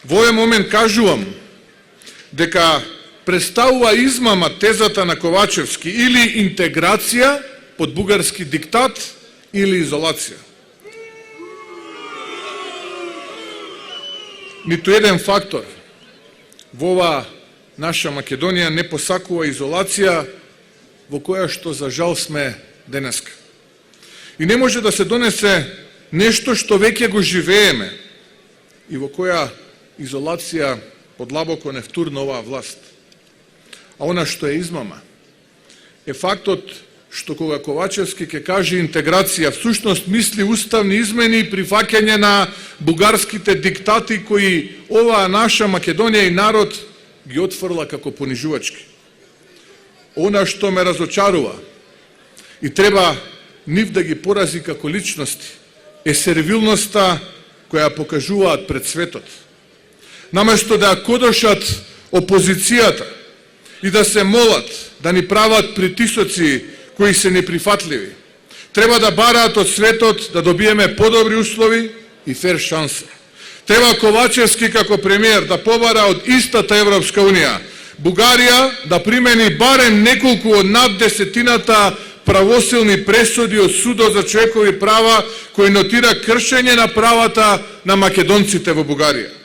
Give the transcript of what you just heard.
Во овој момент кажувам дека представува измама тезата на Ковачевски или интеграција под бугарски диктат или изолација. Ниту еден фактор во ова наша Македонија не посакува изолација во која што за жал сме денеска. И не може да се донесе нешто што веќе го живееме и во која изолација подлабоко не втурна оваа власт. А она што е измама е фактот што кога Ковачевски ќе каже интеграција, всушност мисли уставни измени и прифаќање на бугарските диктати кои оваа наша Македонија и народ ги отфрла како понижувачки. Она што ме разочарува и треба нив да ги порази како личности е сервилноста која покажуваат пред светот. Наместо да ја кодошат опозицијата и да се молат, да ни прават притисоци кои се неприфатливи, треба да бараат од светот да добиеме подобри услови и фер шанса. Треба Ковачевски како премиер да побара од истата Европска Унија Бугарија да примени барем неколку од над десетината правосилни пресуди од Судот за човекови права кои нотира кршење на правата на македонците во Бугарија.